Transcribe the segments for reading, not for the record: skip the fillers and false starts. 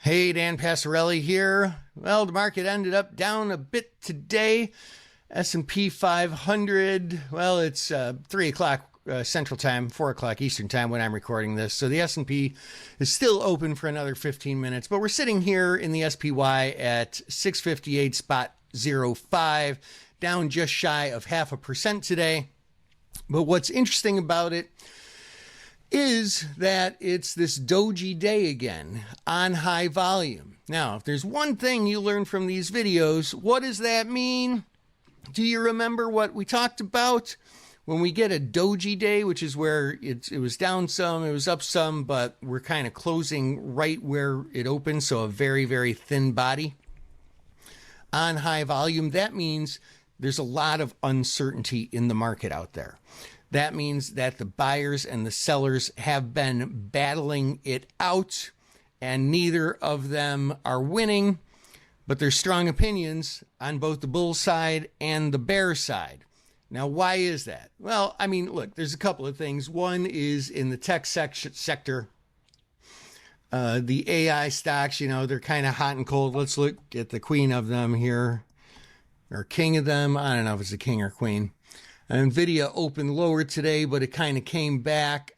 Hey, Dan Passarelli here. Well, the market ended up down a bit today. S&P 500, well, it's 3 o'clock Central Time, 4 o'clock Eastern Time when I'm recording this. So the S&P is still open for another 15 minutes, but we're sitting here in the SPY at 658.05, down just shy of 0.5% today. But what's interesting about it is that it's this doji day again on high volume. Now, if there's one thing you learn from these videos, what does that mean? Do you remember what we talked about when we get a doji day, which is where it was down some, it was up some, but we're kind of closing right where it opened, so a very, very thin body on high volume. That means there's a lot of uncertainty in the market out there. That means that the buyers and the sellers have been battling it out, and neither of them are winning, but there's strong opinions on both the bull side and the bear side. Now, why is that? Well, I mean, look, there's a couple of things. One is in the tech sector. The AI stocks, they're kind of hot and cold. Let's look at the queen of them here, or king of them. I don't know if it's a king or queen. NVIDIA opened lower today, but it kind of came back.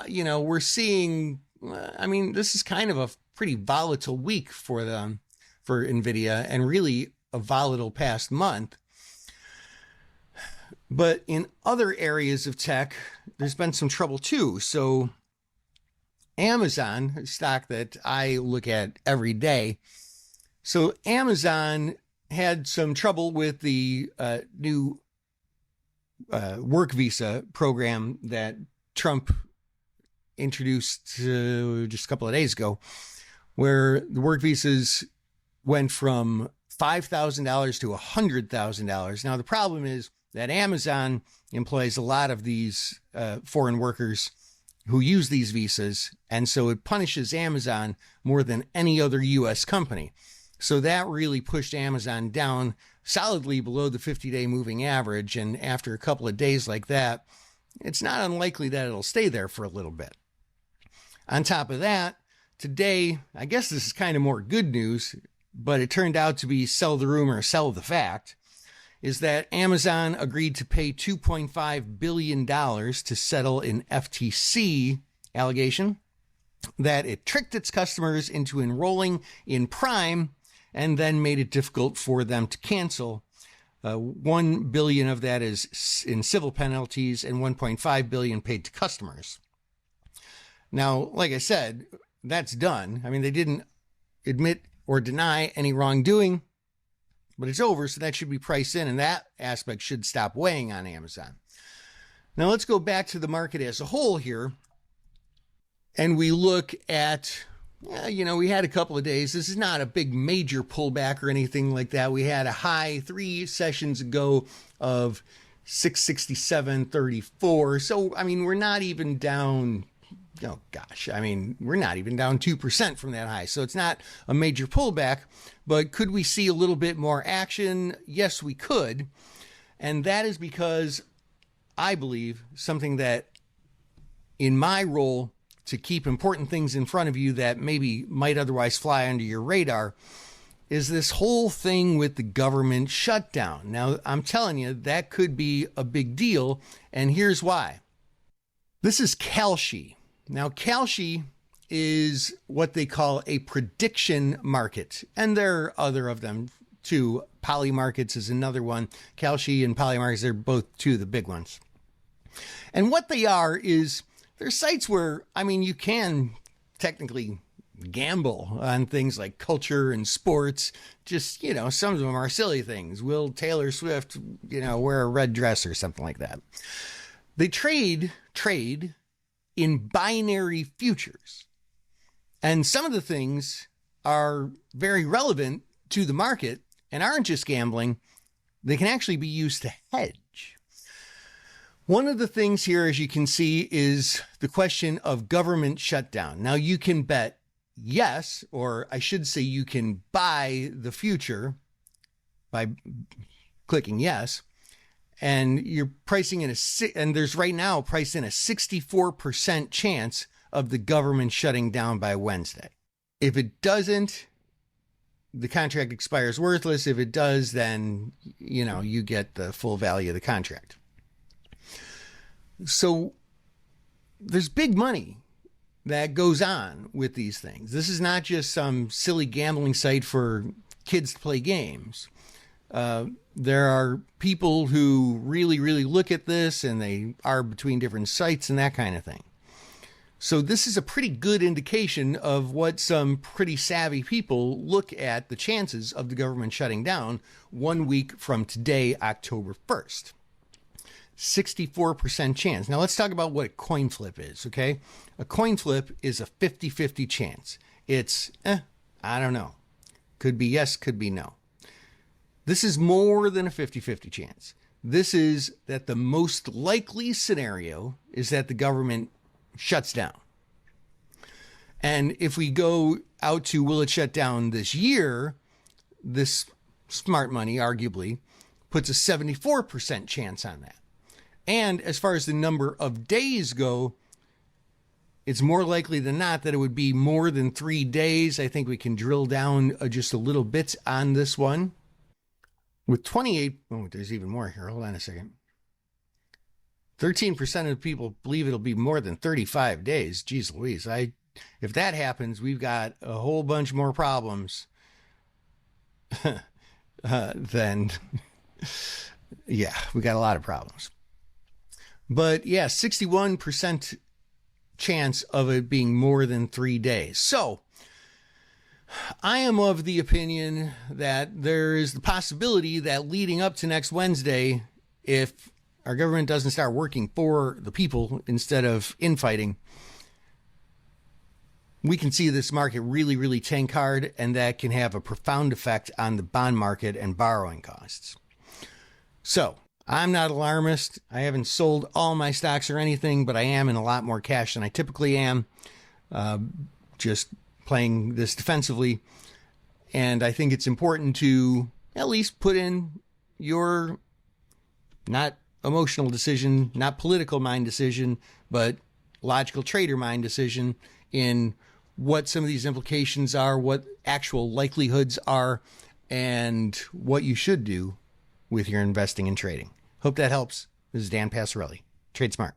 We're seeing, this is kind of a pretty volatile week for them, for NVIDIA, and really a volatile past month. But in other areas of tech, there's been some trouble too. So Amazon, a stock that I look at every day. So Amazon had some trouble with the new work visa program that Trump introduced just a couple of days ago, where the work visas went from $5,000 to $100,000. Now, the problem is that Amazon employs a lot of these foreign workers who use these visas, and so it punishes Amazon more than any other U.S. company. So that really pushed Amazon down solidly below the 50-day moving average. And after a couple of days like that, it's not unlikely that it'll stay there for a little bit. On top of that, today, I guess this is kind of more good news, but it turned out to be sell the rumor, sell the fact, is that Amazon agreed to pay $2.5 billion to settle an FTC allegation that it tricked its customers into enrolling in Prime and then made it difficult for them to cancel. $1 billion of that is in civil penalties and $1.5 billion paid to customers. Now, like I said, that's done. I mean, they didn't admit or deny any wrongdoing, but it's over, so that should be priced in, and that aspect should stop weighing on Amazon. Now, let's go back to the market as a whole here, and we look at, we had a couple of days. This is not a big major pullback or anything like that. We had a high 3 sessions ago of 667.34. So, we're not even down, we're not even down 2% from that high. So it's not a major pullback, but could we see a little bit more action? Yes, we could. And that is because I believe something that in my role to keep important things in front of you that maybe might otherwise fly under your radar is this whole thing with the government shutdown. Now, I'm telling you, that could be a big deal, and here's why. This is Kalshi. Now, Kalshi is what they call a prediction market, and there are other of them too. Poly markets is another one. Kalshi and Poly markets, they're both two of the big ones. And what they are is there's sites where, you can technically gamble on things like culture and sports. Just, some of them are silly things. Will Taylor Swift, wear a red dress or something like that? They trade in binary futures. And some of the things are very relevant to the market and aren't just gambling. They can actually be used to hedge. One of the things here, as you can see, is the question of government shutdown. Now, you can bet yes, or I should say you can buy the future by clicking yes, and you're pricing in and there's right now priced in a 64% chance of the government shutting down by Wednesday. If it doesn't, the contract expires worthless. If it does, then, you get the full value of the contract. So there's big money that goes on with these things. This is not just some silly gambling site for kids to play games. There are people who really, really look at this, and they are between different sites and that kind of thing. So this is a pretty good indication of what some pretty savvy people look at the chances of the government shutting down 1 week from today, October 1st. 64% chance. Now let's talk about what a coin flip is, okay? A coin flip is a 50-50 chance. It's, I don't know. Could be yes, could be no. This is more than a 50-50 chance. This is that the most likely scenario is that the government shuts down. And if we go out to will it shut down this year, this smart money arguably puts a 74% chance on that. And as far as the number of days go, it's more likely than not that it would be more than 3 days. I think we can drill down just a little bit on this one. With 28, there's even more here. Hold on a second. 13% of people believe it'll be more than 35 days. Geez Louise. If that happens, we've got a whole bunch more problems then yeah, we got a lot of problems. But yeah, 61% chance of it being more than 3 days. So I am of the opinion that there is the possibility that leading up to next Wednesday, if our government doesn't start working for the people instead of infighting, we can see this market really, really tank hard, and that can have a profound effect on the bond market and borrowing costs. So I'm not alarmist. I haven't sold all my stocks or anything, but I am in a lot more cash than I typically am, just playing this defensively. And I think it's important to at least put in your not emotional decision, not political mind decision, but logical trader mind decision in what some of these implications are, what actual likelihoods are, and what you should do with your investing and trading. Hope that helps. This is Dan Passarelli. Trade smart.